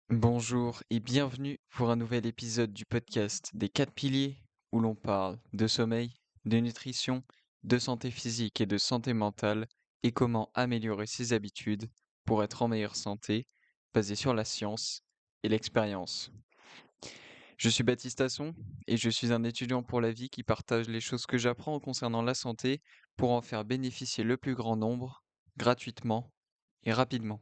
Bonjour et bienvenue pour un nouvel épisode du podcast des 4 piliers où l'on parle de sommeil, de nutrition, de santé physique et de santé mentale et comment améliorer ses habitudes pour être en meilleure santé, basé sur la science et l'expérience. Je suis Baptiste Asson et je suis un étudiant pour la vie qui partage les choses que j'apprends concernant la santé pour en faire bénéficier le plus grand nombre, gratuitement et rapidement.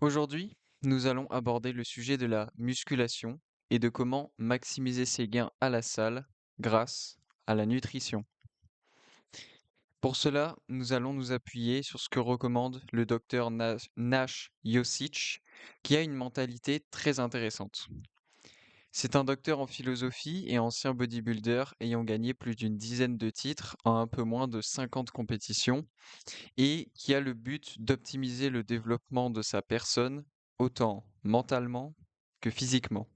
Aujourd'hui, nous allons aborder le sujet de la musculation et de comment maximiser ses gains à la salle grâce à la nutrition. Pour cela, nous allons nous appuyer sur ce que recommande le docteur Nash Yosic, qui a une mentalité très intéressante. C'est un docteur en philosophie et ancien bodybuilder ayant gagné plus d'une dizaine de titres en un peu moins de 50 compétitions et qui a le but d'optimiser le développement de sa personne, autant mentalement que physiquement.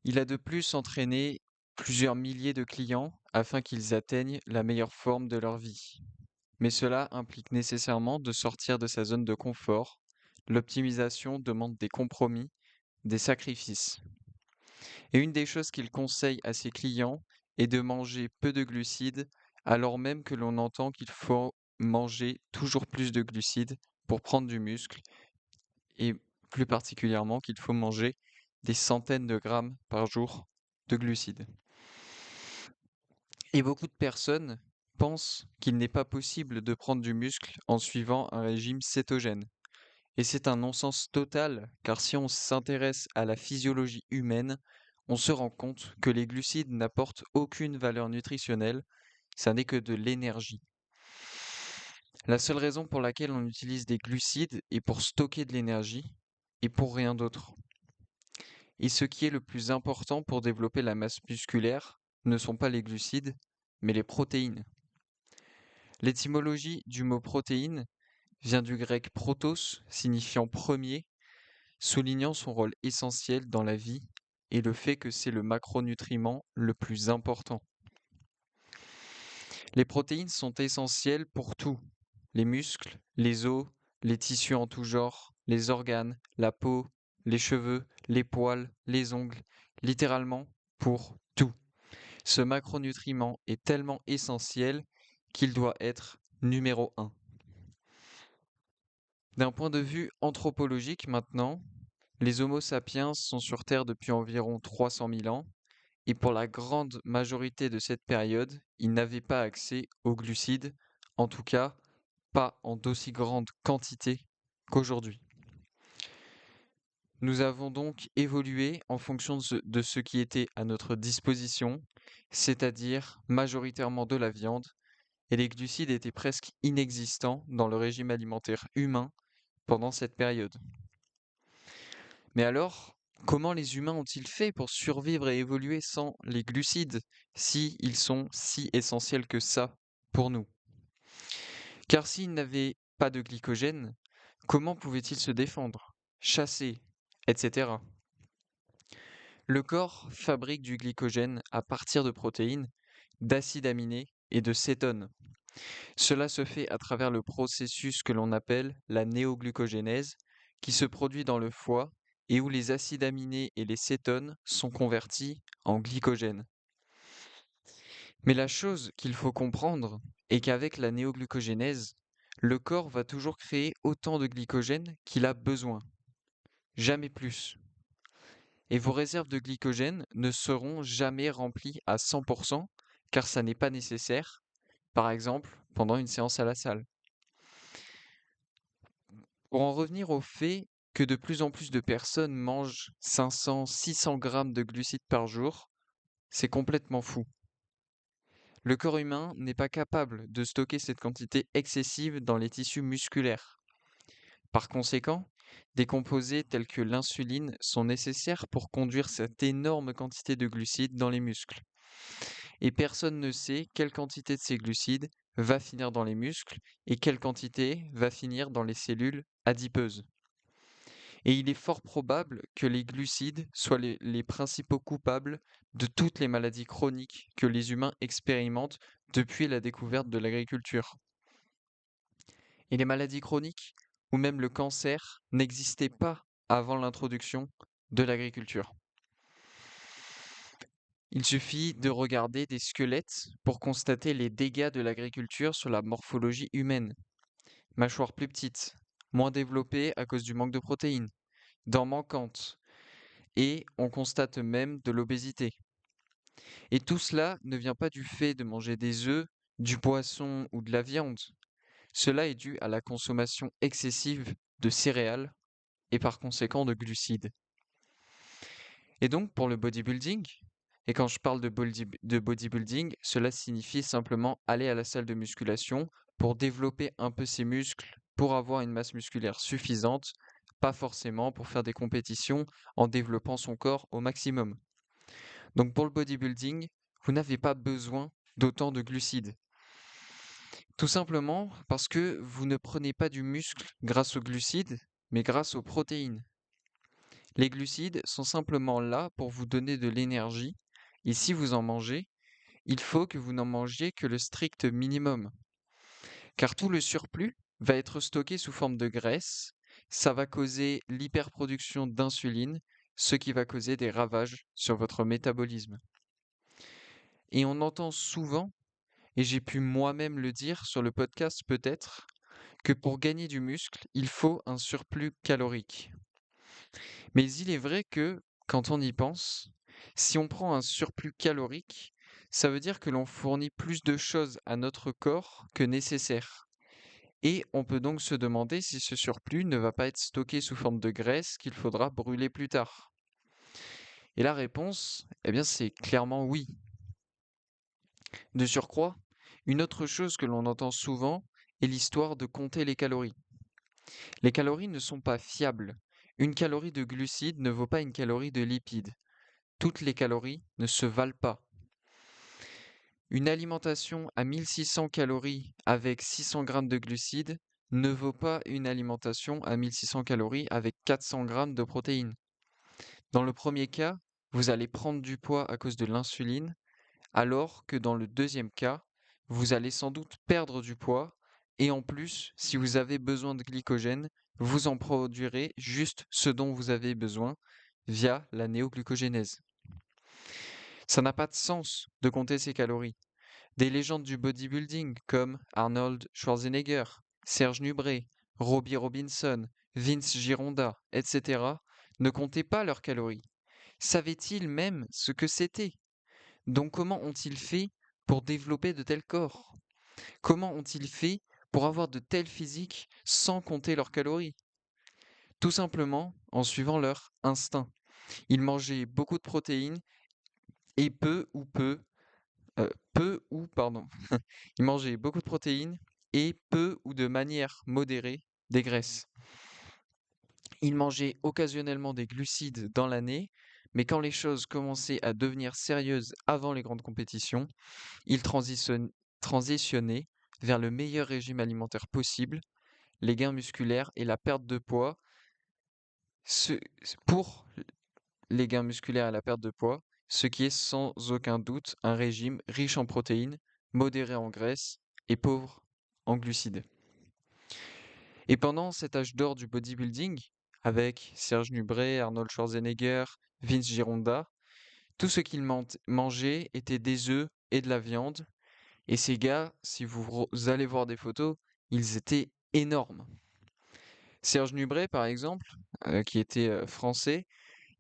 Il a de plus entraîné plusieurs milliers de clients afin qu'ils atteignent la meilleure forme de leur vie. Mais cela implique nécessairement de sortir de sa zone de confort. L'optimisation demande des compromis, des sacrifices. Et une des choses qu'il conseille à ses clients est de manger peu de glucides, alors même que l'on entend qu'il faut manger toujours plus de glucides pour prendre du muscle, et plus particulièrement qu'il faut manger des centaines de grammes par jour de glucides. Et beaucoup de personnes pensent qu'il n'est pas possible de prendre du muscle en suivant un régime cétogène. Et c'est un non-sens total, car si on s'intéresse à la physiologie humaine, on se rend compte que les glucides n'apportent aucune valeur nutritionnelle, ça n'est que de l'énergie. La seule raison pour laquelle on utilise des glucides est pour stocker de l'énergie et pour rien d'autre. Et ce qui est le plus important pour développer la masse musculaire ne sont pas les glucides, mais les protéines. L'étymologie du mot protéine vient du grec protos, signifiant premier, soulignant son rôle essentiel dans la vie et le fait que c'est le macronutriment le plus important. Les protéines sont essentielles pour tout: les muscles, les os, les tissus en tout genre, les organes, la peau, les cheveux, les poils, les ongles, littéralement pour tout. Ce macronutriment est tellement essentiel qu'il doit être numéro un. D'un point de vue anthropologique maintenant, les Homo sapiens sont sur Terre depuis environ 300 000 ans, et pour la grande majorité de cette période, ils n'avaient pas accès aux glucides, en tout cas pas en d'aussi grande quantité qu'aujourd'hui. Nous avons donc évolué en fonction de ce qui était à notre disposition, c'est-à-dire majoritairement de la viande, et les glucides étaient presque inexistants dans le régime alimentaire humain pendant cette période. Mais alors, comment les humains ont-ils fait pour survivre et évoluer sans les glucides, si ils sont si essentiels que ça pour nous? Car s'ils n'avaient pas de glycogène, comment pouvaient-ils se défendre, chasser, etc. Le corps fabrique du glycogène à partir de protéines, d'acides aminés et de cétones. Cela se fait à travers le processus que l'on appelle la néoglucogénèse, qui se produit dans le foie et où les acides aminés et les cétones sont convertis en glycogène. Mais la chose qu'il faut comprendre est qu'avec la néoglucogénèse, le corps va toujours créer autant de glycogène qu'il a besoin, jamais plus. Et vos réserves de glycogène ne seront jamais remplies à 100% car ça n'est pas nécessaire, par exemple pendant une séance à la salle. Pour en revenir au fait que de plus en plus de personnes mangent 500-600 grammes de glucides par jour, c'est complètement fou. Le corps humain n'est pas capable de stocker cette quantité excessive dans les tissus musculaires. Par conséquent, des composés tels que l'insuline sont nécessaires pour conduire cette énorme quantité de glucides dans les muscles. Et personne ne sait quelle quantité de ces glucides va finir dans les muscles et quelle quantité va finir dans les cellules adipeuses. Et il est fort probable que les glucides soient les principaux coupables de toutes les maladies chroniques que les humains expérimentent depuis la découverte de l'agriculture. Et les maladies chroniques, ou même le cancer n'existaient pas avant l'introduction de l'agriculture. Il suffit de regarder des squelettes pour constater les dégâts de l'agriculture sur la morphologie humaine. Mâchoire plus petite, moins développée à cause du manque de protéines, dents manquantes, et on constate même de l'obésité. Et tout cela ne vient pas du fait de manger des œufs, du poisson ou de la viande. Cela est dû à la consommation excessive de céréales et par conséquent de glucides. Et donc pour le bodybuilding, et quand je parle de bodybuilding, cela signifie simplement aller à la salle de musculation pour développer un peu ses muscles, pour avoir une masse musculaire suffisante, pas forcément pour faire des compétitions en développant son corps au maximum. Donc pour le bodybuilding, vous n'avez pas besoin d'autant de glucides. Tout simplement parce que vous ne prenez pas du muscle grâce aux glucides, mais grâce aux protéines. Les glucides sont simplement là pour vous donner de l'énergie, et si vous en mangez, il faut que vous n'en mangiez que le strict minimum. Car tout le surplus va être stocké sous forme de graisse, ça va causer l'hyperproduction d'insuline, ce qui va causer des ravages sur votre métabolisme. Et on entend souvent, et j'ai pu moi-même le dire sur le podcast peut-être, que pour gagner du muscle, il faut un surplus calorique. Mais il est vrai que, quand on y pense, si on prend un surplus calorique, ça veut dire que l'on fournit plus de choses à notre corps que nécessaire. Et on peut donc se demander si ce surplus ne va pas être stocké sous forme de graisse qu'il faudra brûler plus tard. Et la réponse, eh bien, c'est clairement oui. De surcroît, une autre chose que l'on entend souvent est l'histoire de compter les calories. Les calories ne sont pas fiables. Une calorie de glucides ne vaut pas une calorie de lipides. Toutes les calories ne se valent pas. Une alimentation à 1600 calories avec 600 grammes de glucides ne vaut pas une alimentation à 1600 calories avec 400 grammes de protéines. Dans le premier cas, vous allez prendre du poids à cause de l'insuline, alors que dans le deuxième cas, vous allez sans doute perdre du poids et en plus, si vous avez besoin de glycogène, vous en produirez juste ce dont vous avez besoin via la néoglucogénèse. Ça n'a pas de sens de compter ses calories. Des légendes du bodybuilding comme Arnold Schwarzenegger, Serge Nubret, Robbie Robinson, Vince Gironda, etc. ne comptaient pas leurs calories. Savaient-ils même ce que c'était? Donc comment ont-ils fait pour développer de tels corps? Comment ont-ils fait pour avoir de tels physiques sans compter leurs calories? Tout simplement en suivant leur instinct. Ils mangeaient beaucoup de protéines et pardon, ils mangeaient beaucoup de protéines et peu ou de manière modérée des graisses. Ils mangeaient occasionnellement des glucides dans l'année, mais quand les choses commençaient à devenir sérieuses avant les grandes compétitions, ils transitionnaient vers le meilleur régime alimentaire possible, les gains musculaires et la perte de poids. Pour les gains musculaires et la perte de poids, ce qui est sans aucun doute un régime riche en protéines, modéré en graisses et pauvre en glucides. Et pendant cet âge d'or du bodybuilding, avec Serge Nubret, Arnold Schwarzenegger, Vince Gironda, tout ce qu'ils mangeaient était des œufs et de la viande. Et ces gars, si vous allez voir des photos, ils étaient énormes. Serge Nubret, par exemple, qui était français,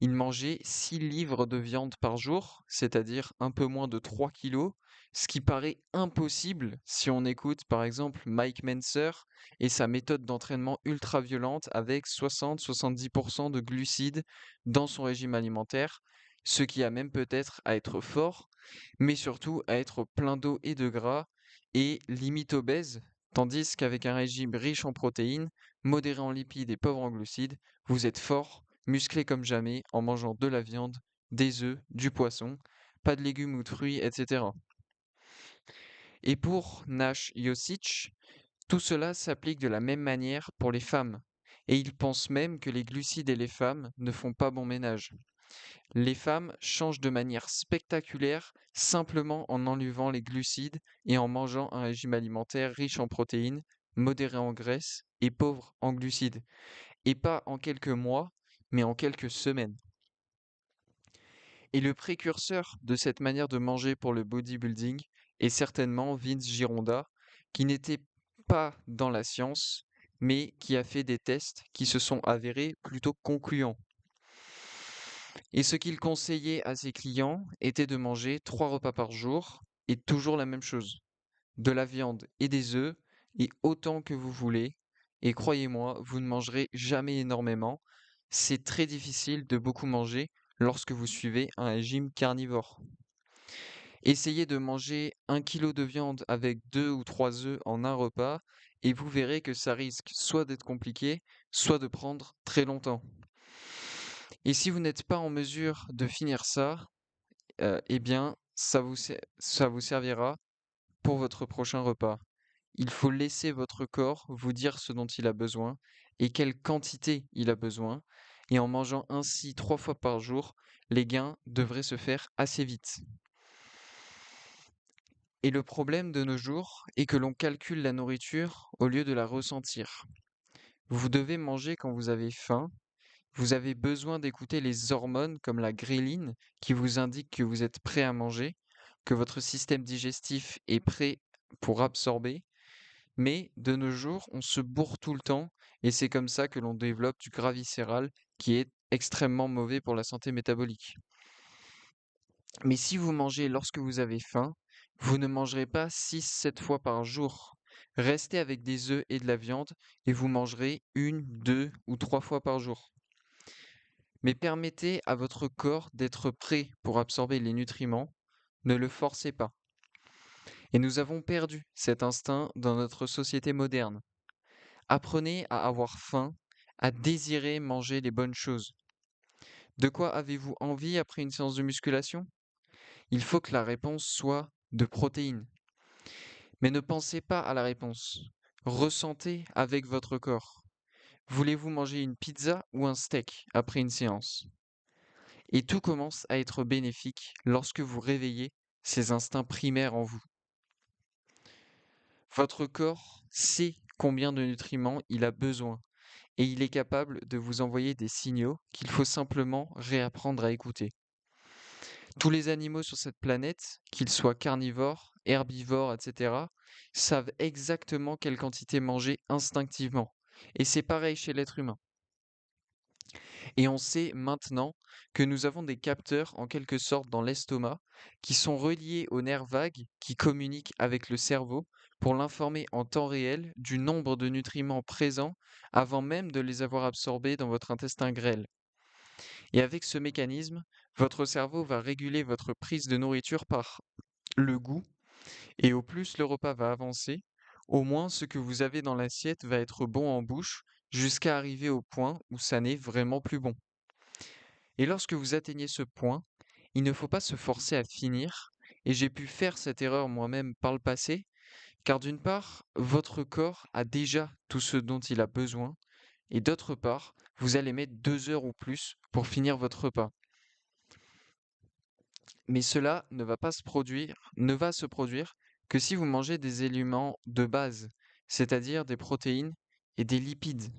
il mangeait 6 livres de viande par jour, c'est-à-dire un peu moins de 3 kilos, ce qui paraît impossible si on écoute par exemple Mike Mentzer et sa méthode d'entraînement ultra violente avec 60-70% de glucides dans son régime alimentaire, ce qui a même peut-être à être fort, mais surtout à être plein d'eau et de gras et limite obèse, tandis qu'avec un régime riche en protéines, modéré en lipides et pauvre en glucides, vous êtes fort, musclé comme jamais en mangeant de la viande, des œufs, du poisson, pas de légumes ou de fruits, etc. Et pour Nash Yosic, tout cela s'applique de la même manière pour les femmes. Et il pense même que les glucides et les femmes ne font pas bon ménage. Les femmes changent de manière spectaculaire simplement en enlevant les glucides et en mangeant un régime alimentaire riche en protéines, modéré en graisse et pauvre en glucides. Et pas en quelques mois, mais en quelques semaines. Et le précurseur de cette manière de manger pour le bodybuilding est certainement Vince Gironda, qui n'était pas dans la science, mais qui a fait des tests qui se sont avérés plutôt concluants. Et ce qu'il conseillait à ses clients était de manger 3 repas par jour et toujours la même chose, de la viande et des œufs, et autant que vous voulez. Et croyez-moi, vous ne mangerez jamais énormément. C'est très difficile de beaucoup manger lorsque vous suivez un régime carnivore. Essayez de manger 1 kilo de viande avec 2 ou 3 œufs en un repas, et vous verrez que ça risque soit d'être compliqué, soit de prendre très longtemps. Et si vous n'êtes pas en mesure de finir ça, eh bien, ça vous servira pour votre prochain repas. Il faut laisser votre corps vous dire ce dont il a besoin et quelle quantité il a besoin. Et en mangeant ainsi 3 fois par jour, les gains devraient se faire assez vite. Et le problème de nos jours est que l'on calcule la nourriture au lieu de la ressentir. Vous devez manger quand vous avez faim. Vous avez besoin d'écouter les hormones comme la gréline qui vous indiquent que vous êtes prêt à manger, que votre système digestif est prêt pour absorber. Mais de nos jours, on se bourre tout le temps et c'est comme ça que l'on développe du gras viscéral qui est extrêmement mauvais pour la santé métabolique. Mais si vous mangez lorsque vous avez faim, vous ne mangerez pas 6, 7 fois par jour. Restez avec des œufs et de la viande et vous mangerez 1, 2 ou 3 fois par jour. Mais permettez à votre corps d'être prêt pour absorber les nutriments, ne le forcez pas. Et nous avons perdu cet instinct dans notre société moderne. Apprenez à avoir faim, à désirer manger les bonnes choses. De quoi avez-vous envie après une séance de musculation? Il faut que la réponse soit de protéines. Mais ne pensez pas à la réponse. Ressentez avec votre corps. Voulez-vous manger une pizza ou un steak après une séance? Et tout commence à être bénéfique lorsque vous réveillez ces instincts primaires en vous. Votre corps sait combien de nutriments il a besoin et il est capable de vous envoyer des signaux qu'il faut simplement réapprendre à écouter. Tous les animaux sur cette planète, qu'ils soient carnivores, herbivores, etc., savent exactement quelle quantité manger instinctivement. Et c'est pareil chez l'être humain. Et on sait maintenant que nous avons des capteurs en quelque sorte dans l'estomac qui sont reliés aux nerfs vagues qui communiquent avec le cerveau pour l'informer en temps réel du nombre de nutriments présents avant même de les avoir absorbés dans votre intestin grêle. Et avec ce mécanisme, votre cerveau va réguler votre prise de nourriture par le goût, et au plus le repas va avancer, au moins ce que vous avez dans l'assiette va être bon en bouche, jusqu'à arriver au point où ça n'est vraiment plus bon. Et lorsque vous atteignez ce point, il ne faut pas se forcer à finir, et j'ai pu faire cette erreur moi-même par le passé, car d'une part, votre corps a déjà tout ce dont il a besoin, et d'autre part, vous allez mettre 2 heures ou plus pour finir votre repas. Mais cela ne va se produire que si vous mangez des éléments de base, c'est-à-dire des protéines et des lipides.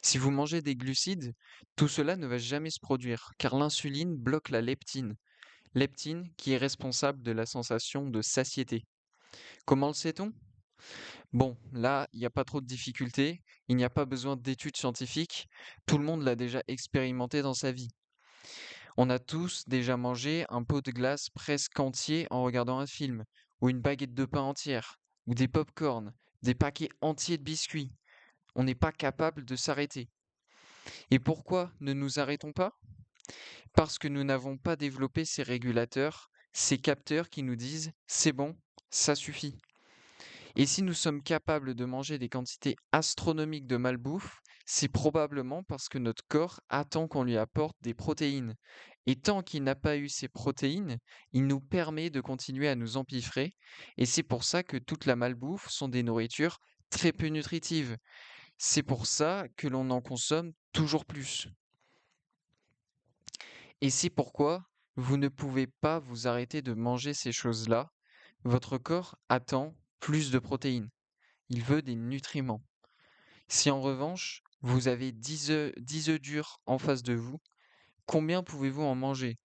Si vous mangez des glucides, tout cela ne va jamais se produire, car l'insuline bloque la leptine. Leptine qui est responsable de la sensation de satiété. Comment le sait-on? Bon, là, il n'y a pas trop de difficultés, il n'y a pas besoin d'études scientifiques, tout le monde l'a déjà expérimenté dans sa vie. On a tous déjà mangé un pot de glace presque entier en regardant un film, ou une baguette de pain entière, ou des pop-corn, des paquets entiers de biscuits. On n'est pas capable de s'arrêter. Et pourquoi ne nous arrêtons pas? Parce que nous n'avons pas développé ces régulateurs, ces capteurs qui nous disent c'est bon, ça suffit. Et si nous sommes capables de manger des quantités astronomiques de malbouffe, c'est probablement parce que notre corps attend qu'on lui apporte des protéines. Et tant qu'il n'a pas eu ces protéines, il nous permet de continuer à nous empiffrer. Et c'est pour ça que toute la malbouffe sont des nourritures très peu nutritives. C'est pour ça que l'on en consomme toujours plus. Et c'est pourquoi vous ne pouvez pas vous arrêter de manger ces choses-là. Votre corps attend plus de protéines. il veut des nutriments. Si en revanche, vous avez 10 œufs durs en face de vous, combien pouvez-vous en manger?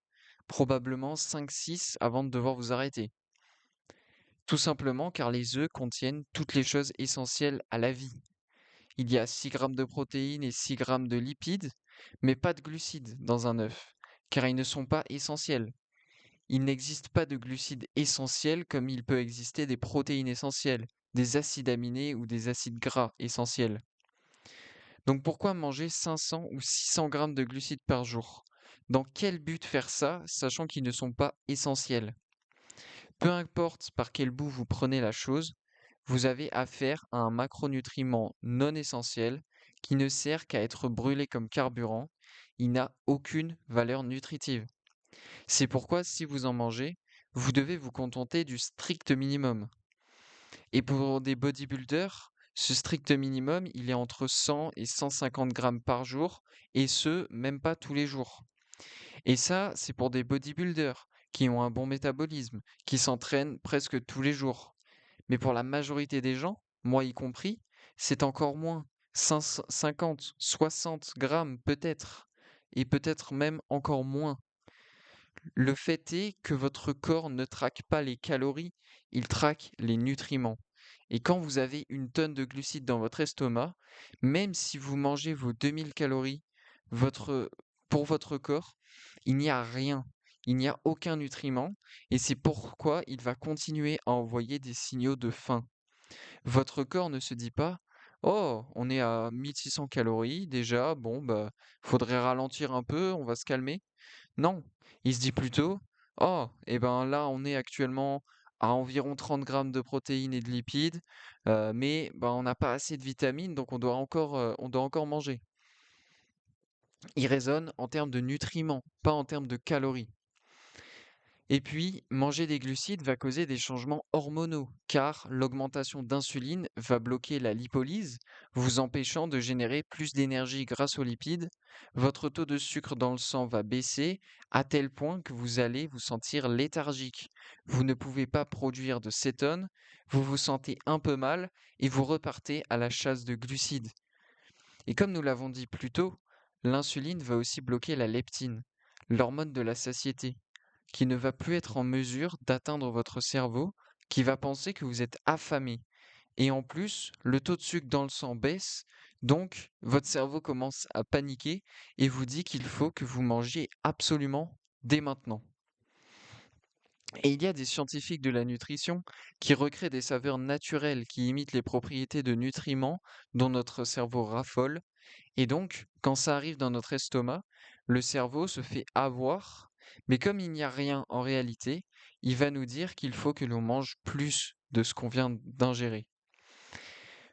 Probablement 5-6 avant de devoir vous arrêter. Tout simplement car les œufs contiennent toutes les choses essentielles à la vie. Il y a 6 grammes de protéines et 6 grammes de lipides, mais pas de glucides dans un œuf, car ils ne sont pas essentiels. Il n'existe pas de glucides essentiels comme il peut exister des protéines essentielles, des acides aminés ou des acides gras essentiels. Donc pourquoi manger 500 ou 600 grammes de glucides par jour? Dans quel but faire ça, sachant qu'ils ne sont pas essentiels? Peu importe par quel bout vous prenez la chose, vous avez affaire à un macronutriment non essentiel qui ne sert qu'à être brûlé comme carburant. Il n'a aucune valeur nutritive. C'est pourquoi si vous en mangez, vous devez vous contenter du strict minimum. Et pour des bodybuilders, ce strict minimum, il est entre 100 et 150 grammes par jour, et ce, même pas tous les jours. Et ça, c'est pour des bodybuilders qui ont un bon métabolisme, qui s'entraînent presque tous les jours. Mais pour la majorité des gens, moi y compris, c'est encore moins. 50, 60 grammes peut-être, et peut-être même encore moins. Le fait est que votre corps ne traque pas les calories, il traque les nutriments. Et quand vous avez une tonne de glucides dans votre estomac, même si vous mangez vos 2000 calories, pour votre corps, il n'y a rien. Il n'y a aucun nutriment et c'est pourquoi il va continuer à envoyer des signaux de faim. Votre corps ne se dit pas: «Oh, on est à 1600 calories déjà, bon bah, faudrait ralentir un peu, on va se calmer». Non, il se dit plutôt: «Oh, et ben là, on est actuellement à environ 30 grammes de protéines et de lipides, mais ben, on n'a pas assez de vitamines, donc on doit encore manger». Il raisonne en termes de nutriments, pas en termes de calories. Et puis, manger des glucides va causer des changements hormonaux, car l'augmentation d'insuline va bloquer la lipolyse, vous empêchant de générer plus d'énergie grâce aux lipides. Votre taux de sucre dans le sang va baisser à tel point que vous allez vous sentir léthargique. Vous ne pouvez pas produire de cétone, vous vous sentez un peu mal et vous repartez à la chasse de glucides. Et comme nous l'avons dit plus tôt, l'insuline va aussi bloquer la leptine, l'hormone de la satiété qui ne va plus être en mesure d'atteindre votre cerveau, qui va penser que vous êtes affamé. Et en plus, le taux de sucre dans le sang baisse, donc votre cerveau commence à paniquer et vous dit qu'il faut que vous mangiez absolument dès maintenant. Et il y a des scientifiques de la nutrition qui recréent des saveurs naturelles qui imitent les propriétés de nutriments dont notre cerveau raffole. Et donc, quand ça arrive dans notre estomac, le cerveau se fait avoir, mais comme il n'y a rien en réalité, il va nous dire qu'il faut que l'on mange plus de ce qu'on vient d'ingérer.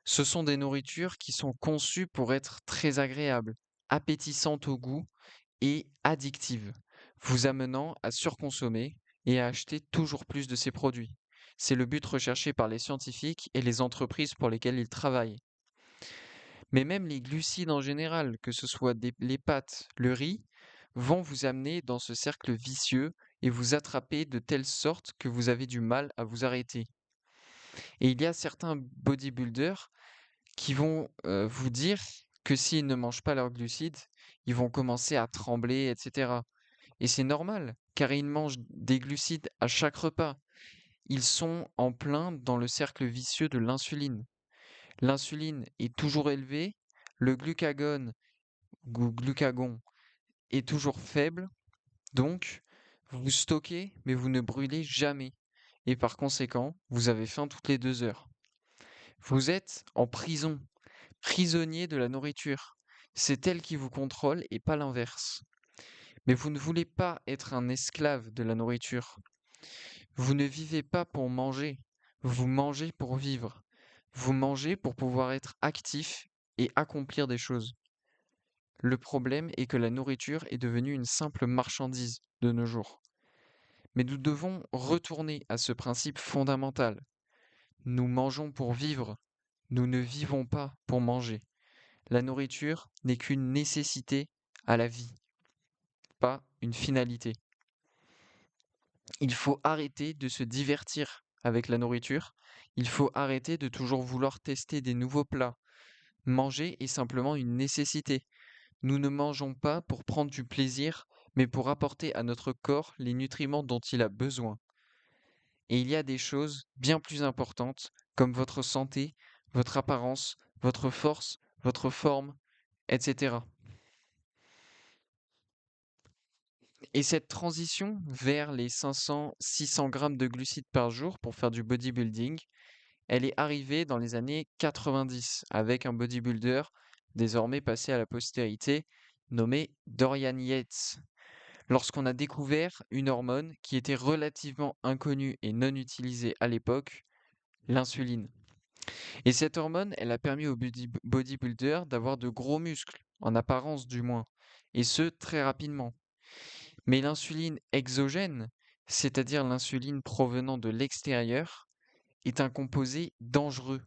Ce sont des nourritures qui sont conçues pour être très agréables, appétissantes au goût et addictives, vous amenant à surconsommer et à acheter toujours plus de ces produits. C'est le but recherché par les scientifiques et les entreprises pour lesquelles ils travaillent. Mais même les glucides en général, que ce soit les pâtes, le riz, vont vous amener dans ce cercle vicieux et vous attraper de telle sorte que vous avez du mal à vous arrêter. Et il y a certains bodybuilders qui vont vous dire que s'ils ne mangent pas leurs glucides, ils vont commencer à trembler, etc. Et c'est normal, car ils mangent des glucides à chaque repas. Ils sont en plein dans le cercle vicieux de l'insuline. L'insuline est toujours élevée, le glucagon est toujours faible, donc vous stockez, mais vous ne brûlez jamais. Et par conséquent, vous avez faim toutes les 2 heures. Vous êtes en prison, prisonnier de la nourriture. C'est elle qui vous contrôle et pas l'inverse. Mais vous ne voulez pas être un esclave de la nourriture. Vous ne vivez pas pour manger, vous mangez pour vivre. Vous mangez pour pouvoir être actif et accomplir des choses. Le problème est que la nourriture est devenue une simple marchandise de nos jours. Mais nous devons retourner à ce principe fondamental. Nous mangeons pour vivre, nous ne vivons pas pour manger. La nourriture n'est qu'une nécessité à la vie, pas une finalité. Il faut arrêter de se divertir avec la nourriture. Il faut arrêter de toujours vouloir tester des nouveaux plats. Manger est simplement une nécessité. Nous ne mangeons pas pour prendre du plaisir, mais pour apporter à notre corps les nutriments dont il a besoin. Et il y a des choses bien plus importantes, comme votre santé, votre apparence, votre force, votre forme, etc. Et cette transition vers les 500-600 grammes de glucides par jour pour faire du bodybuilding, elle est arrivée dans les années 90 avec un bodybuilder désormais passé à la postérité nommé Dorian Yates. Lorsqu'on a découvert une hormone qui était relativement inconnue et non utilisée à l'époque, l'insuline. Et cette hormone, elle a permis au bodybuilder d'avoir de gros muscles, en apparence du moins, et ce très rapidement. Mais l'insuline exogène, c'est-à-dire l'insuline provenant de l'extérieur, est un composé dangereux.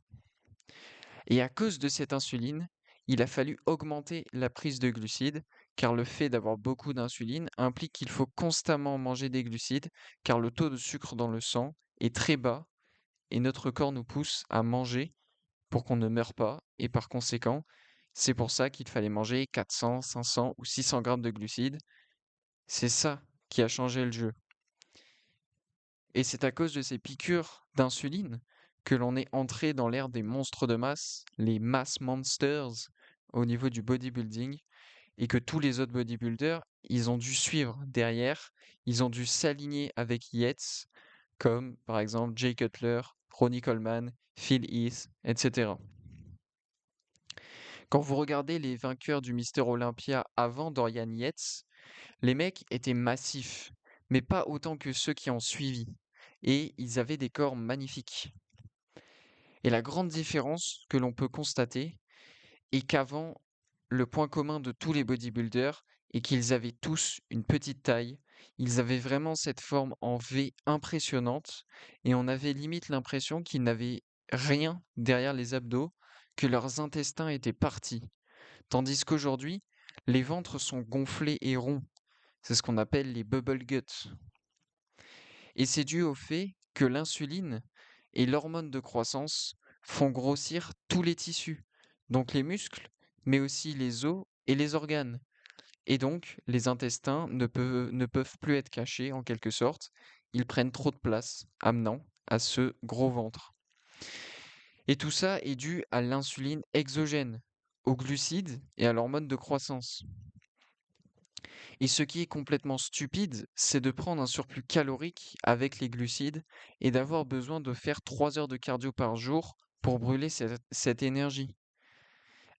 Et à cause de cette insuline, il a fallu augmenter la prise de glucides, car le fait d'avoir beaucoup d'insuline implique qu'il faut constamment manger des glucides, car le taux de sucre dans le sang est très bas, et notre corps nous pousse à manger pour qu'on ne meure pas, et par conséquent, c'est pour ça qu'il fallait manger 400, 500 ou 600 grammes de glucides. C'est ça qui a changé le jeu. Et c'est à cause de ces piqûres d'insuline que l'on est entré dans l'ère des monstres de masse, les mass monsters, au niveau du bodybuilding, et que tous les autres bodybuilders, ils ont dû suivre derrière, ils ont dû s'aligner avec Yates, comme par exemple Jay Cutler, Ronnie Coleman, Phil Heath, etc. Quand vous regardez les vainqueurs du Mister Olympia avant Dorian Yates, les mecs étaient massifs, mais pas autant que ceux qui ont suivi. Et ils avaient des corps magnifiques. Et la grande différence que l'on peut constater est qu'avant, le point commun de tous les bodybuilders est qu'ils avaient tous une petite taille. Ils avaient vraiment cette forme en V impressionnante et on avait limite l'impression qu'ils n'avaient rien derrière les abdos, que leurs intestins étaient partis. Tandis qu'aujourd'hui, les ventres sont gonflés et ronds. C'est ce qu'on appelle les bubble guts. Et c'est dû au fait que l'insuline et l'hormone de croissance font grossir tous les tissus, donc les muscles, mais aussi les os et les organes. Et donc, les intestins ne peuvent plus être cachés en quelque sorte. Ils prennent trop de place, amenant à ce gros ventre. Et tout ça est dû à l'insuline exogène, aux glucides et à l'hormone de croissance. Et ce qui est complètement stupide, c'est de prendre un surplus calorique avec les glucides et d'avoir besoin de faire 3 heures de cardio par jour pour brûler cette énergie.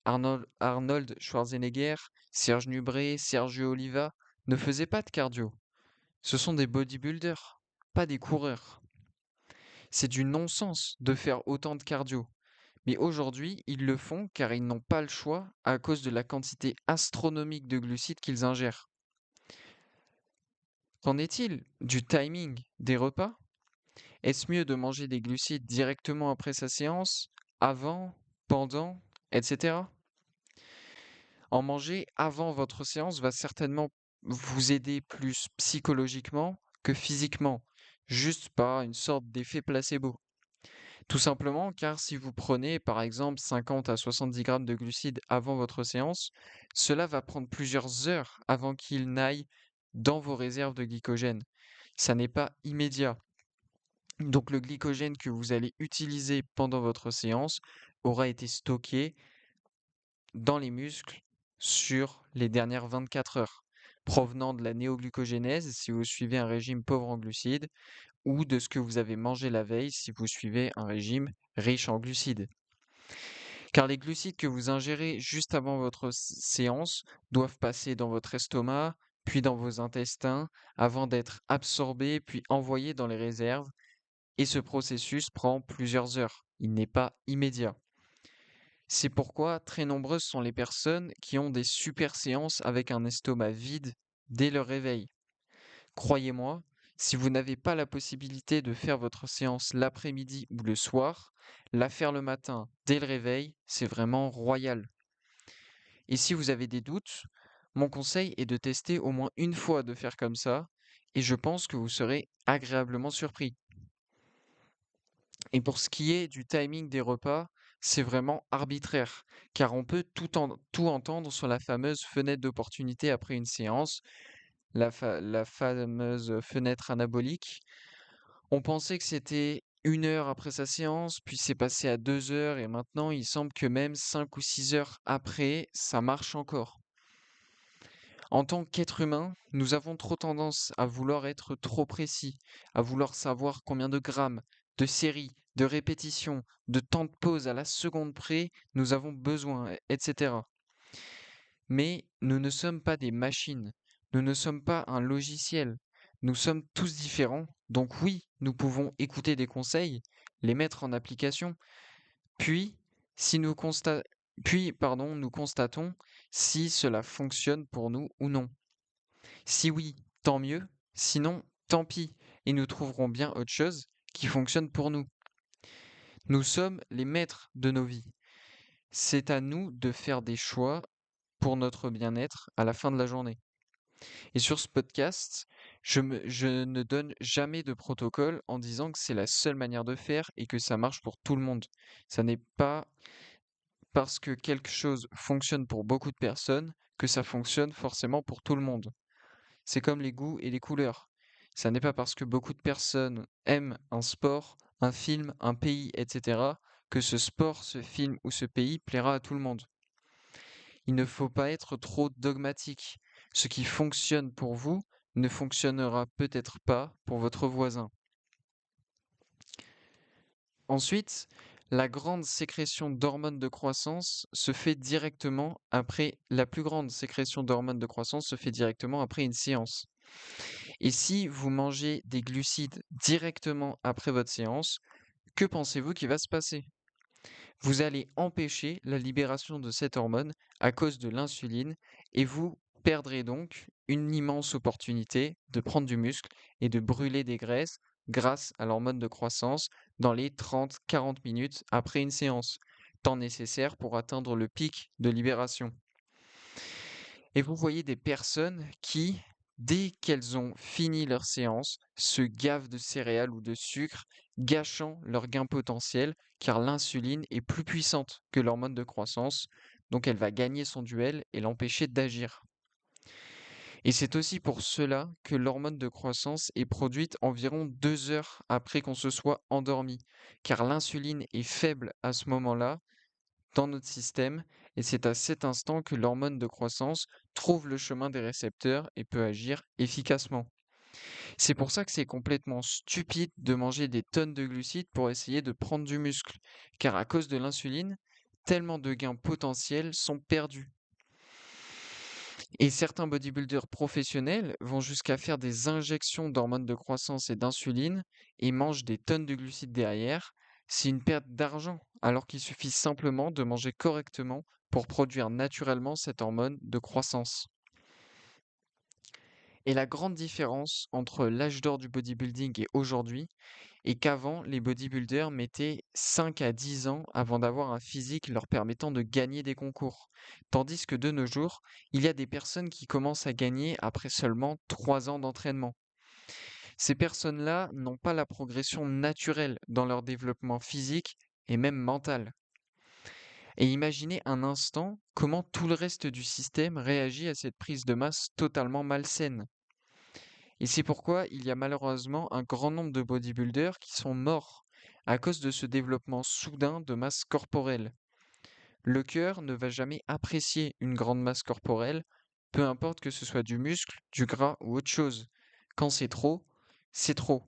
Arnold Schwarzenegger, Serge Nubret, Sergio Oliva ne faisaient pas de cardio. Ce sont des bodybuilders, pas des coureurs. C'est du non-sens de faire autant de cardio. Mais aujourd'hui, ils le font car ils n'ont pas le choix à cause de la quantité astronomique de glucides qu'ils ingèrent. Qu'en est-il du timing des repas? Est-ce mieux de manger des glucides directement après sa séance, avant, pendant, etc.? En manger avant votre séance va certainement vous aider plus psychologiquement que physiquement, juste par une sorte d'effet placebo. Tout simplement car si vous prenez par exemple 50 à 70 grammes de glucides avant votre séance, cela va prendre plusieurs heures avant qu'il n'aille dans vos réserves de glycogène. Ça n'est pas immédiat. Donc le glycogène que vous allez utiliser pendant votre séance aura été stocké dans les muscles sur les dernières 24 heures, provenant de la néoglucogénèse si vous suivez un régime pauvre en glucides, ou de ce que vous avez mangé la veille si vous suivez un régime riche en glucides. Car les glucides que vous ingérez juste avant votre séance doivent passer dans votre estomac, puis dans vos intestins, avant d'être absorbés, puis envoyés dans les réserves, et ce processus prend plusieurs heures. Il n'est pas immédiat. C'est pourquoi très nombreuses sont les personnes qui ont des super séances avec un estomac vide dès leur réveil. Croyez-moi, si vous n'avez pas la possibilité de faire votre séance l'après-midi ou le soir, la faire le matin dès le réveil, c'est vraiment royal. Et si vous avez des doutes, mon conseil est de tester au moins une fois de faire comme ça, et je pense que vous serez agréablement surpris. Et pour ce qui est du timing des repas, c'est vraiment arbitraire, car on peut tout entendre sur la fameuse fenêtre d'opportunité après une séance, la fameuse fenêtre anabolique. On pensait que c'était 1 heure après sa séance, puis c'est passé à 2 heures, et maintenant il semble que même 5 ou 6 heures après, ça marche encore. En tant qu'être humain, nous avons trop tendance à vouloir être trop précis, à vouloir savoir combien de grammes, de séries, de répétitions, de temps de pause à la seconde près nous avons besoin, etc. Mais nous ne sommes pas des machines, nous ne sommes pas un logiciel, nous sommes tous différents, donc oui, nous pouvons écouter des conseils, les mettre en application, puis, si nous consta- nous constatons si cela fonctionne pour nous ou non. Si oui, tant mieux, sinon, tant pis, et nous trouverons bien autre chose qui fonctionne pour nous. Nous sommes les maîtres de nos vies. C'est à nous de faire des choix pour notre bien-être à la fin de la journée. Et sur ce podcast, je ne donne jamais de protocole en disant que c'est la seule manière de faire et que ça marche pour tout le monde. Ça n'est pas parce que quelque chose fonctionne pour beaucoup de personnes que ça fonctionne forcément pour tout le monde. C'est comme les goûts et les couleurs. Ça n'est pas parce que beaucoup de personnes aiment un sport, un film, un pays, etc., que ce sport, ce film ou ce pays plaira à tout le monde. Il ne faut pas être trop dogmatique. Ce qui fonctionne pour vous ne fonctionnera peut-être pas pour votre voisin. Ensuite, la grande sécrétion d'hormones de croissance se fait directement après, la plus grande sécrétion d'hormones de croissance se fait directement après une séance. Et si vous mangez des glucides directement après votre séance, que pensez-vous qui va se passer? Vous allez empêcher la libération de cette hormone à cause de l'insuline et vous perdrez donc une immense opportunité de prendre du muscle et de brûler des graisses grâce à l'hormone de croissance dans les 30-40 minutes après une séance, temps nécessaire pour atteindre le pic de libération. Et vous voyez des personnes qui, dès qu'elles ont fini leur séance, se gavent de céréales ou de sucre, gâchant leur gain potentiel, car l'insuline est plus puissante que l'hormone de croissance, donc elle va gagner son duel et l'empêcher d'agir. Et c'est aussi pour cela que l'hormone de croissance est produite environ 2 heures après qu'on se soit endormi, car l'insuline est faible à ce moment-là dans notre système, et c'est à cet instant que l'hormone de croissance trouve le chemin des récepteurs et peut agir efficacement. C'est pour ça que c'est complètement stupide de manger des tonnes de glucides pour essayer de prendre du muscle, car à cause de l'insuline, tellement de gains potentiels sont perdus. Et certains bodybuilders professionnels vont jusqu'à faire des injections d'hormones de croissance et d'insuline et mangent des tonnes de glucides derrière. C'est une perte d'argent, alors qu'il suffit simplement de manger correctement pour produire naturellement cette hormone de croissance. Et la grande différence entre l'âge d'or du bodybuilding et aujourd'hui est qu'avant, les bodybuilders mettaient 5 à 10 ans avant d'avoir un physique leur permettant de gagner des concours. Tandis que de nos jours, il y a des personnes qui commencent à gagner après seulement 3 ans d'entraînement. Ces personnes-là n'ont pas la progression naturelle dans leur développement physique et même mental. Et imaginez un instant comment tout le reste du système réagit à cette prise de masse totalement malsaine. Et c'est pourquoi il y a malheureusement un grand nombre de bodybuilders qui sont morts à cause de ce développement soudain de masse corporelle. Le cœur ne va jamais apprécier une grande masse corporelle, peu importe que ce soit du muscle, du gras ou autre chose. Quand c'est trop, c'est trop.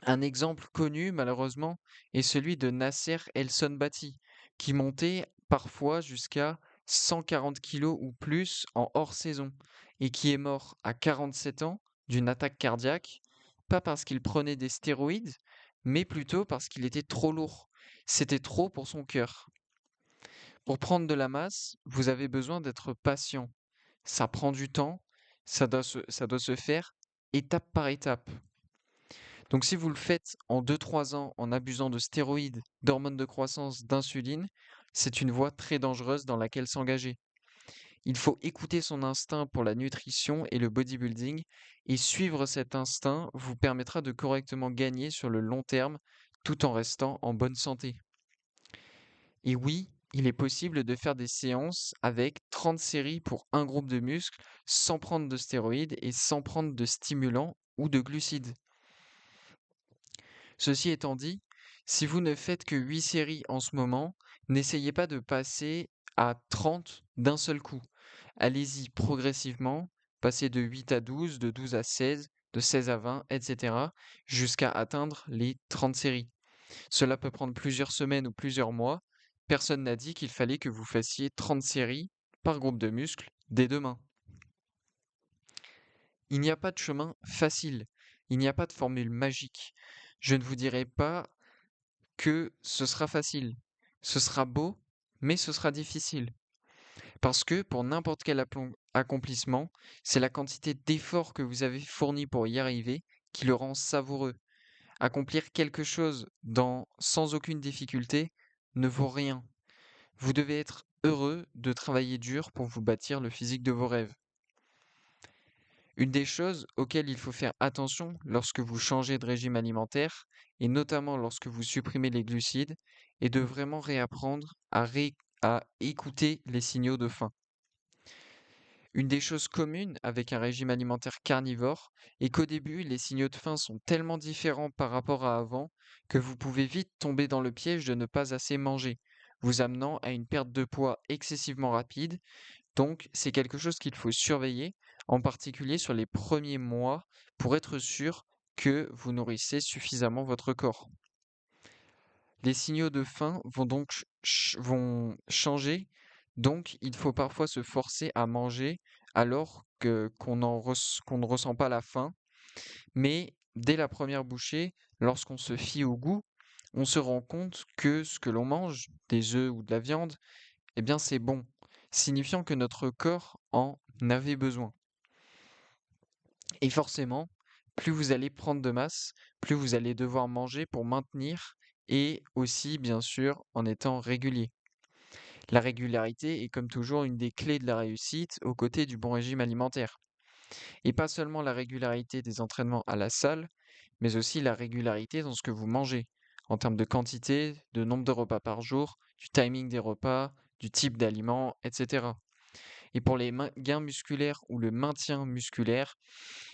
Un exemple connu, malheureusement, est celui de Nasser El Sonbati, qui montait parfois jusqu'à 140 kilos ou plus en hors saison, et qui est mort à 47 ans d'une attaque cardiaque, pas parce qu'il prenait des stéroïdes, mais plutôt parce qu'il était trop lourd. C'était trop pour son cœur. Pour prendre de la masse, vous avez besoin d'être patient. Ça prend du temps, ça doit se faire étape par étape. Donc si vous le faites en 2 3 ans en abusant de stéroïdes, d'hormones de croissance, d'insuline, c'est une voie très dangereuse dans laquelle s'engager. Il faut écouter son instinct pour la nutrition et le bodybuilding, et suivre cet instinct vous permettra de correctement gagner sur le long terme tout en restant en bonne santé. Et oui, il est possible de faire des séances avec 30 séries pour un groupe de muscles sans prendre de stéroïdes et sans prendre de stimulants ou de glucides. Ceci étant dit, si vous ne faites que 8 séries en ce moment, n'essayez pas de passer à 30 d'un seul coup. Allez-y progressivement, passez de 8 à 12, de 12 à 16, de 16 à 20, etc., jusqu'à atteindre les 30 séries. Cela peut prendre plusieurs semaines ou plusieurs mois. Personne n'a dit qu'il fallait que vous fassiez 30 séries par groupe de muscles dès demain. Il n'y a pas de chemin facile, il n'y a pas de formule magique. Je ne vous dirai pas que ce sera facile. Ce sera beau, mais ce sera difficile. Parce que pour n'importe quel accomplissement, c'est la quantité d'efforts que vous avez fourni pour y arriver qui le rend savoureux. Accomplir quelque chose sans aucune difficulté ne vaut rien. Vous devez être heureux de travailler dur pour vous bâtir le physique de vos rêves. Une des choses auxquelles il faut faire attention lorsque vous changez de régime alimentaire, et notamment lorsque vous supprimez les glucides, est de vraiment réapprendre à écouter les signaux de faim. Une des choses communes avec un régime alimentaire carnivore est qu'au début, les signaux de faim sont tellement différents par rapport à avant que vous pouvez vite tomber dans le piège de ne pas assez manger, vous amenant à une perte de poids excessivement rapide. Donc, c'est quelque chose qu'il faut surveiller, en particulier sur les premiers mois, pour être sûr que vous nourrissez suffisamment votre corps. Les signaux de faim vont donc vont changer, donc il faut parfois se forcer à manger alors qu'on ne ressent pas la faim. Mais dès la première bouchée, lorsqu'on se fie au goût, on se rend compte que ce que l'on mange, des œufs ou de la viande, eh bien c'est bon, signifiant que notre corps en avait besoin. Et forcément, plus vous allez prendre de masse, plus vous allez devoir manger pour maintenir et aussi, bien sûr, en étant régulier. La régularité est comme toujours une des clés de la réussite aux côtés du bon régime alimentaire. Et pas seulement la régularité des entraînements à la salle, mais aussi la régularité dans ce que vous mangez, en termes de quantité, de nombre de repas par jour, du timing des repas, du type d'aliments, etc. Et pour les gains musculaires ou le maintien musculaire,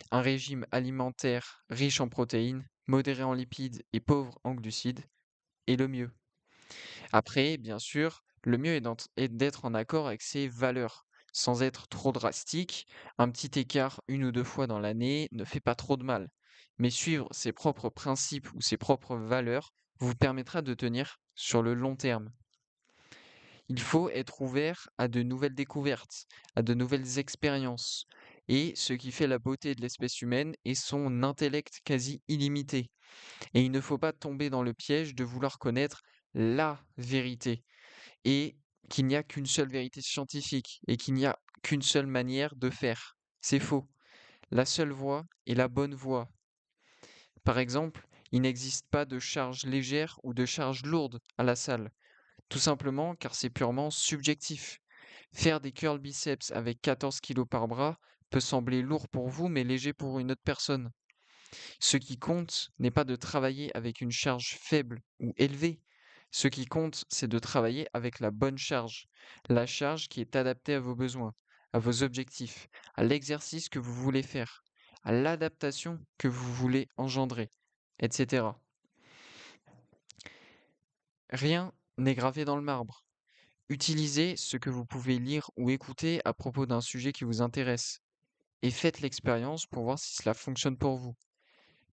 un régime alimentaire riche en protéines, modéré en lipides et pauvre en glucides est le mieux. Après, bien sûr, le mieux est d'être en accord avec ses valeurs, sans être trop drastique. Un petit écart une ou deux fois dans l'année ne fait pas trop de mal. Mais suivre ses propres principes ou ses propres valeurs vous permettra de tenir sur le long terme. Il faut être ouvert à de nouvelles découvertes, à de nouvelles expériences. Et ce qui fait la beauté de l'espèce humaine est son intellect quasi illimité. Et il ne faut pas tomber dans le piège de vouloir connaître la vérité et qu'il n'y a qu'une seule vérité scientifique et qu'il n'y a qu'une seule manière de faire. C'est faux. La seule voie est la bonne voie. Par exemple, il n'existe pas de charge légère ou de charge lourde à la salle, tout simplement car c'est purement subjectif. Faire des curls biceps avec 14 kilos par bras peut sembler lourd pour vous mais léger pour une autre personne. Ce qui compte n'est pas de travailler avec une charge faible ou élevée. Ce qui compte, c'est de travailler avec la bonne charge, la charge qui est adaptée à vos besoins, à vos objectifs, à l'exercice que vous voulez faire, à l'adaptation que vous voulez engendrer, etc. Rien n'est gravé dans le marbre. Utilisez ce que vous pouvez lire ou écouter à propos d'un sujet qui vous intéresse et faites l'expérience pour voir si cela fonctionne pour vous.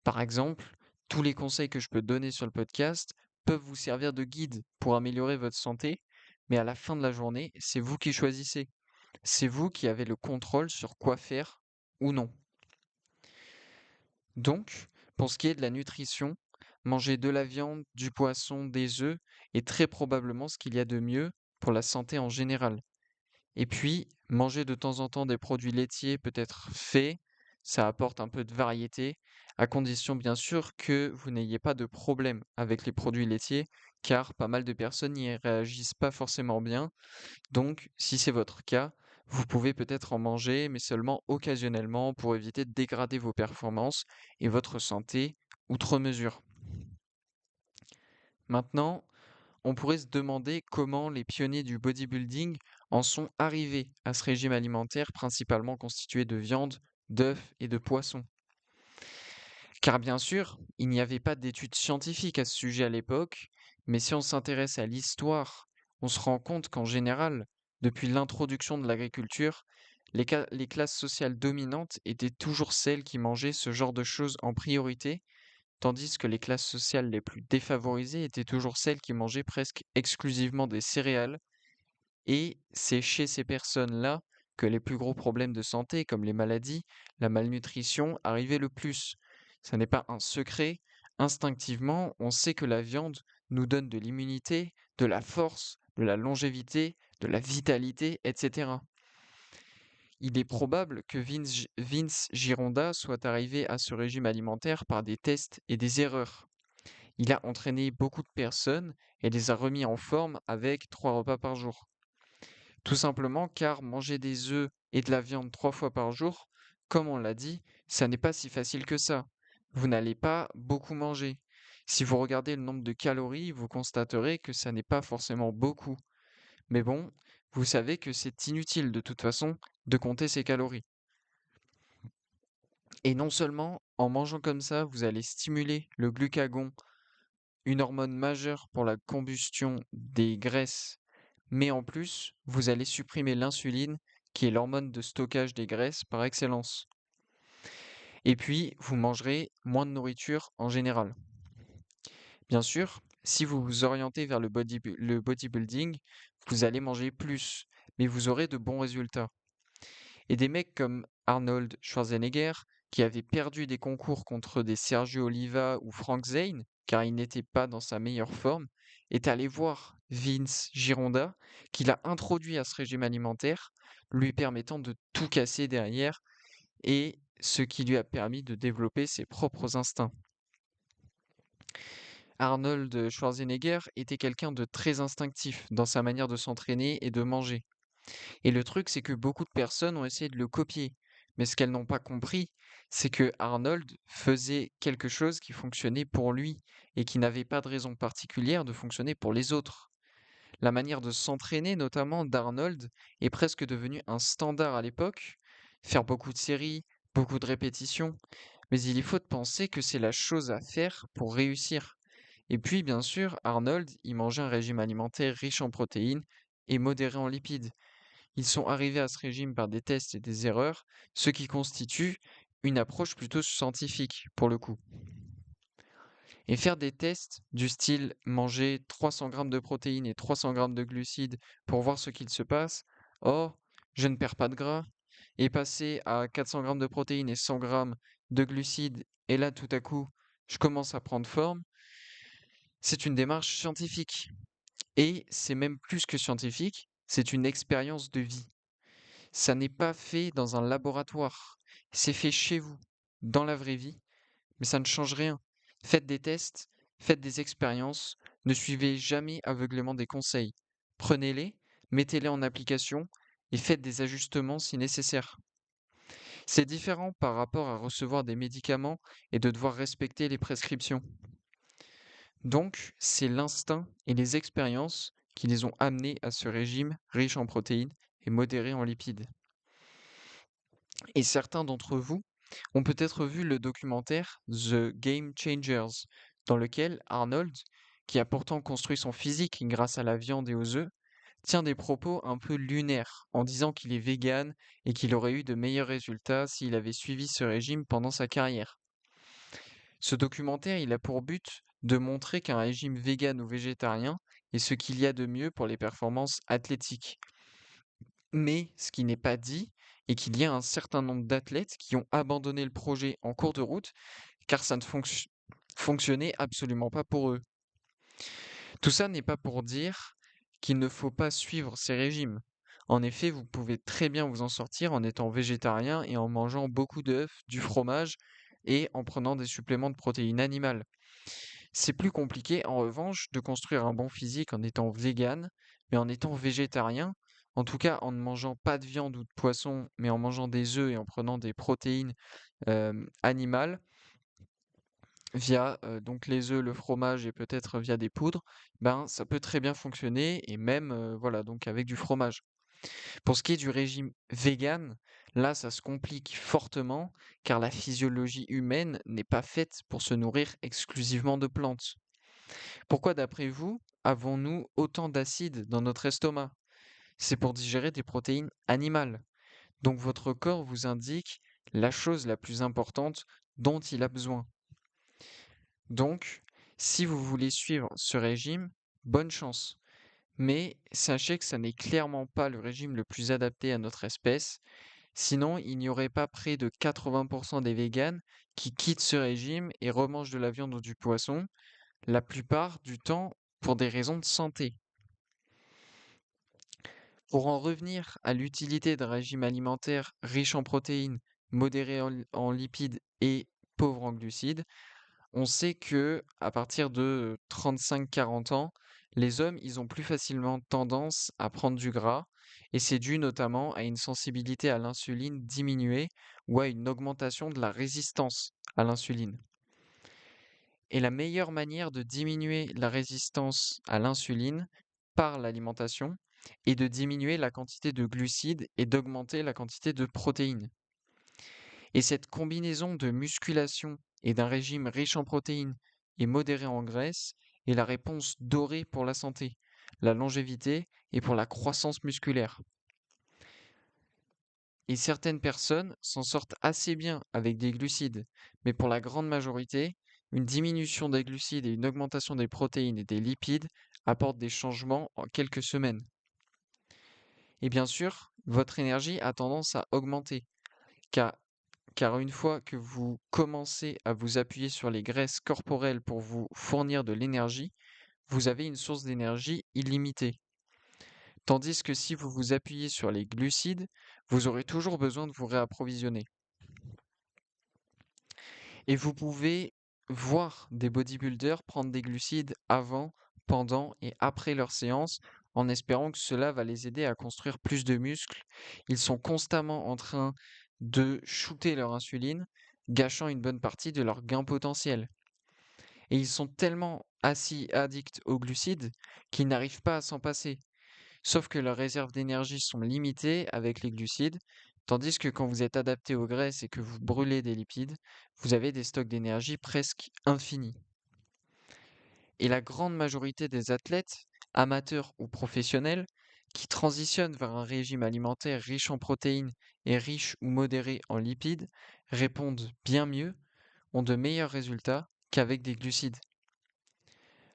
Par exemple, tous les conseils que je peux donner sur le podcast peuvent vous servir de guide pour améliorer votre santé, mais à la fin de la journée, c'est vous qui choisissez. C'est vous qui avez le contrôle sur quoi faire ou non. Donc, pour ce qui est de la nutrition, manger de la viande, du poisson, des œufs est très probablement ce qu'il y a de mieux pour la santé en général. Et puis, manger de temps en temps des produits laitiers peut être fait, ça apporte un peu de variété, à condition bien sûr que vous n'ayez pas de problème avec les produits laitiers, car pas mal de personnes n'y réagissent pas forcément bien. Donc, si c'est votre cas, vous pouvez peut-être en manger, mais seulement occasionnellement pour éviter de dégrader vos performances et votre santé outre mesure. Maintenant, on pourrait se demander comment les pionniers du bodybuilding en sont arrivés à ce régime alimentaire principalement constitué de viande, d'œufs et de poissons. Car bien sûr, il n'y avait pas d'études scientifiques à ce sujet à l'époque, mais si on s'intéresse à l'histoire, on se rend compte qu'en général, depuis l'introduction de l'agriculture, les classes sociales dominantes étaient toujours celles qui mangeaient ce genre de choses en priorité, tandis que les classes sociales les plus défavorisées étaient toujours celles qui mangeaient presque exclusivement des céréales, et c'est chez ces personnes-là que les plus gros problèmes de santé, comme les maladies, la malnutrition, arrivaient le plus. Ça n'est pas un secret. Instinctivement, on sait que la viande nous donne de l'immunité, de la force, de la longévité, de la vitalité, etc. Il est probable que Vince Gironda soit arrivé à ce régime alimentaire par des tests et des erreurs. Il a entraîné beaucoup de personnes et les a remis en forme avec 3 repas par jour. Tout simplement car manger des œufs et de la viande 3 fois par jour, comme on l'a dit, ça n'est pas si facile que ça. Vous n'allez pas beaucoup manger. Si vous regardez le nombre de calories, vous constaterez que ça n'est pas forcément beaucoup. Mais bon, vous savez que c'est inutile de toute façon de compter ces calories. Et non seulement en mangeant comme ça, vous allez stimuler le glucagon, une hormone majeure pour la combustion des graisses, mais en plus, vous allez supprimer l'insuline, qui est l'hormone de stockage des graisses par excellence. Et puis, vous mangerez moins de nourriture en général. Bien sûr, si vous vous orientez vers le bodybuilding, vous allez manger plus, mais vous aurez de bons résultats. Et des mecs comme Arnold Schwarzenegger, qui avait perdu des concours contre des Sergio Oliva ou Frank Zane, car il n'était pas dans sa meilleure forme, est allé voir Vince Gironda, qui l'a introduit à ce régime alimentaire, lui permettant de tout casser derrière, et ce qui lui a permis de développer ses propres instincts. Arnold Schwarzenegger était quelqu'un de très instinctif dans sa manière de s'entraîner et de manger. Et le truc, c'est que beaucoup de personnes ont essayé de le copier. Mais ce qu'elles n'ont pas compris, c'est que Arnold faisait quelque chose qui fonctionnait pour lui et qui n'avait pas de raison particulière de fonctionner pour les autres. La manière de s'entraîner, notamment d'Arnold, est presque devenue un standard à l'époque. Faire beaucoup de séries, beaucoup de répétitions. Mais il est faux de penser que c'est la chose à faire pour réussir. Et puis, bien sûr, Arnold, il mangeait un régime alimentaire riche en protéines et modéré en lipides. Ils sont arrivés à ce régime par des tests et des erreurs, ce qui constitue une approche plutôt scientifique pour le coup. Et faire des tests du style manger 300 grammes de protéines et 300 grammes de glucides pour voir ce qu'il se passe, oh, je ne perds pas de gras, et passer à 400 grammes de protéines et 100 grammes de glucides, et là tout à coup, je commence à prendre forme, c'est une démarche scientifique. Et c'est même plus que scientifique, c'est une expérience de vie. Ça n'est pas fait dans un laboratoire. C'est fait chez vous, dans la vraie vie, mais ça ne change rien. Faites des tests, faites des expériences, ne suivez jamais aveuglément des conseils. Prenez-les, mettez-les en application et faites des ajustements si nécessaire. C'est différent par rapport à recevoir des médicaments et de devoir respecter les prescriptions. Donc, c'est l'instinct et les expériences qui les ont amenés à ce régime riche en protéines et modéré en lipides. Et certains d'entre vous ont peut-être vu le documentaire The Game Changers, dans lequel Arnold, qui a pourtant construit son physique grâce à la viande et aux œufs, tient des propos un peu lunaires en disant qu'il est vegan et qu'il aurait eu de meilleurs résultats s'il avait suivi ce régime pendant sa carrière. Ce documentaire, il a pour but de montrer qu'un régime vegan ou végétarien est ce qu'il y a de mieux pour les performances athlétiques. Mais ce qui n'est pas dit est qu'il y a un certain nombre d'athlètes qui ont abandonné le projet en cours de route car ça ne fonctionnait absolument pas pour eux. Tout ça n'est pas pour dire qu'il ne faut pas suivre ces régimes. En effet, vous pouvez très bien vous en sortir en étant végétarien et en mangeant beaucoup d'œufs, du fromage et en prenant des suppléments de protéines animales. C'est plus compliqué, en revanche, de construire un bon physique en étant vegan, mais en étant végétarien, en tout cas en ne mangeant pas de viande ou de poisson, mais en mangeant des œufs et en prenant des protéines animales, via donc les œufs, le fromage et peut-être via des poudres, ben ça peut très bien fonctionner et même voilà donc avec du fromage. Pour ce qui est du régime vegan, là ça se complique fortement car la physiologie humaine n'est pas faite pour se nourrir exclusivement de plantes. Pourquoi d'après vous avons-nous autant d'acide dans notre estomac? C'est pour digérer des protéines animales. Donc votre corps vous indique la chose la plus importante dont il a besoin. Donc, si vous voulez suivre ce régime, bonne chance. Mais sachez que ça n'est clairement pas le régime le plus adapté à notre espèce. Sinon, il n'y aurait pas près de 80% des véganes qui quittent ce régime et remangent de la viande ou du poisson, la plupart du temps pour des raisons de santé. Pour en revenir à l'utilité d'un régime alimentaire riche en protéines, modéré en lipides et pauvre en glucides, on sait que à partir de 35-40 ans, les hommes, ils ont plus facilement tendance à prendre du gras et c'est dû notamment à une sensibilité à l'insuline diminuée ou à une augmentation de la résistance à l'insuline. Et la meilleure manière de diminuer la résistance à l'insuline par l'alimentation est de diminuer la quantité de glucides et d'augmenter la quantité de protéines. Et cette combinaison de musculation et d'un régime riche en protéines et modéré en graisse est la réponse dorée pour la santé, la longévité et pour la croissance musculaire. Et certaines personnes s'en sortent assez bien avec des glucides, mais pour la grande majorité, une diminution des glucides et une augmentation des protéines et des lipides apportent des changements en quelques semaines. Et bien sûr, votre énergie a tendance à augmenter, car car une fois que vous commencez à vous appuyer sur les graisses corporelles pour vous fournir de l'énergie, vous avez une source d'énergie illimitée. Tandis que si vous vous appuyez sur les glucides, vous aurez toujours besoin de vous réapprovisionner. Et vous pouvez voir des bodybuilders prendre des glucides avant, pendant et après leur séance en espérant que cela va les aider à construire plus de muscles. Ils sont constamment en train de shooter leur insuline, gâchant une bonne partie de leur gain potentiel. Et ils sont tellement assis addicts aux glucides qu'ils n'arrivent pas à s'en passer. Sauf que leurs réserves d'énergie sont limitées avec les glucides, tandis que quand vous êtes adapté aux graisses et que vous brûlez des lipides, vous avez des stocks d'énergie presque infinis. Et la grande majorité des athlètes, amateurs ou professionnels, qui transitionnent vers un régime alimentaire riche en protéines et riche ou modéré en lipides, répondent bien mieux, ont de meilleurs résultats qu'avec des glucides.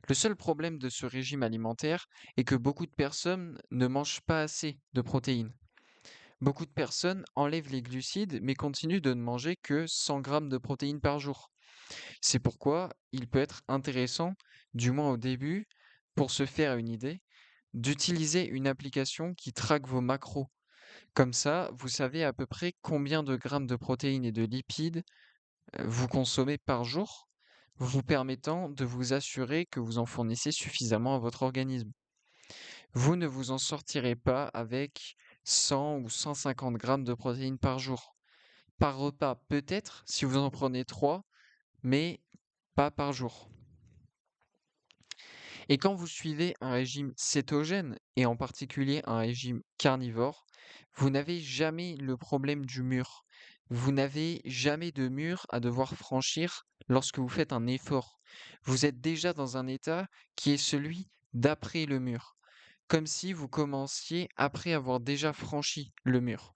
Le seul problème de ce régime alimentaire est que beaucoup de personnes ne mangent pas assez de protéines. Beaucoup de personnes enlèvent les glucides mais continuent de ne manger que 100 grammes de protéines par jour. C'est pourquoi il peut être intéressant, du moins au début, pour se faire une idée, d'utiliser une application qui traque vos macros. Comme ça, vous savez à peu près combien de grammes de protéines et de lipides vous consommez par jour, vous permettant de vous assurer que vous en fournissez suffisamment à votre organisme. Vous ne vous en sortirez pas avec 100 ou 150 grammes de protéines par jour. Par repas, peut-être, si vous en prenez 3, mais pas par jour. Et quand vous suivez un régime cétogène, et en particulier un régime carnivore, vous n'avez jamais le problème du mur. Vous n'avez jamais de mur à devoir franchir lorsque vous faites un effort. Vous êtes déjà dans un état qui est celui d'après le mur, comme si vous commenciez après avoir déjà franchi le mur.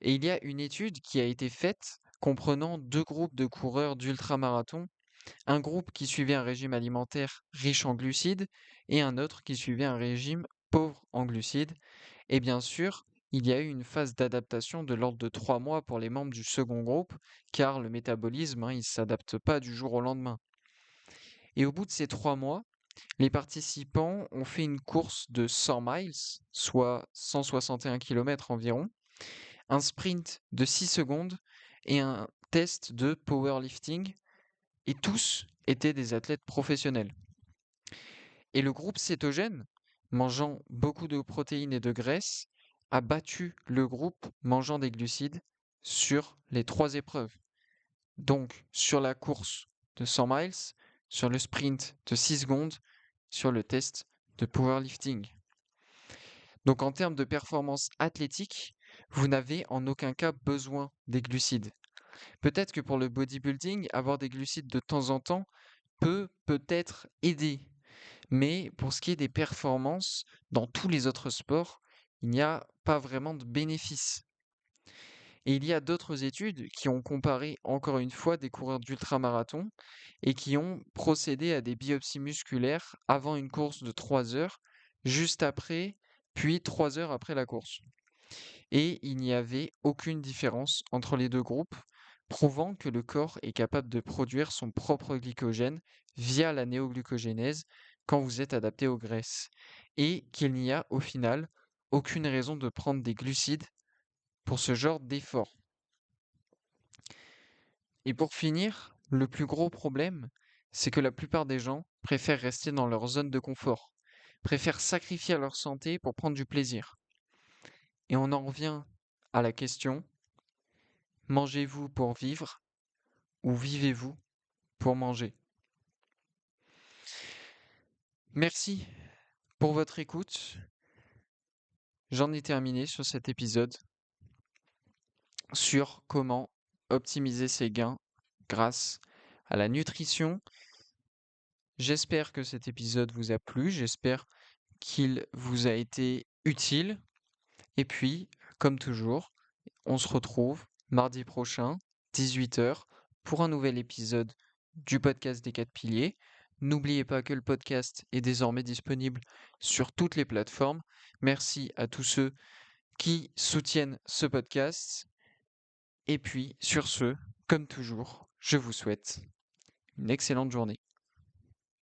Et il y a une étude qui a été faite comprenant deux groupes de coureurs d'ultramarathon, un groupe qui suivait un régime alimentaire riche en glucides et un autre qui suivait un régime pauvre en glucides. Et bien sûr, il y a eu une phase d'adaptation de l'ordre de 3 mois pour les membres du second groupe, car le métabolisme, il ne s'adapte pas du jour au lendemain. Et au bout de ces 3 mois, les participants ont fait une course de 100 miles, soit 161 km environ, un sprint de 6 secondes et un test de powerlifting, et tous étaient des athlètes professionnels. Et le groupe cétogène, mangeant beaucoup de protéines et de graisses, a battu le groupe mangeant des glucides sur les 3 épreuves. Donc, sur la course de 100 miles, sur le sprint de 6 secondes, sur le test de powerlifting. Donc, en termes de performance athlétique, vous n'avez en aucun cas besoin des glucides. Peut-être que pour le bodybuilding, avoir des glucides de temps en temps peut peut-être aider. Mais pour ce qui est des performances, dans tous les autres sports, il n'y a pas vraiment de bénéfice. Et il y a d'autres études qui ont comparé encore une fois des coureurs d'ultramarathon et qui ont procédé à des biopsies musculaires avant une course de 3 heures, juste après, puis 3 heures après la course. Et il n'y avait aucune différence entre les deux groupes, prouvant que le corps est capable de produire son propre glycogène via la néoglucogénèse quand vous êtes adapté aux graisses, et qu'il n'y a au final aucune raison de prendre des glucides pour ce genre d'effort. Et pour finir, le plus gros problème, c'est que la plupart des gens préfèrent rester dans leur zone de confort, préfèrent sacrifier leur santé pour prendre du plaisir. Et on en revient à la question, mangez-vous pour vivre ou vivez-vous pour manger? Merci pour votre écoute. J'en ai terminé sur cet épisode sur comment optimiser ses gains grâce à la nutrition. J'espère que cet épisode vous a plu, j'espère qu'il vous a été utile. Et puis, comme toujours, on se retrouve mardi prochain, 18 h, pour un nouvel épisode du podcast des 4 piliers. N'oubliez pas que le podcast est désormais disponible sur toutes les plateformes. Merci à tous ceux qui soutiennent ce podcast. Et puis, sur ce, comme toujours, je vous souhaite une excellente journée.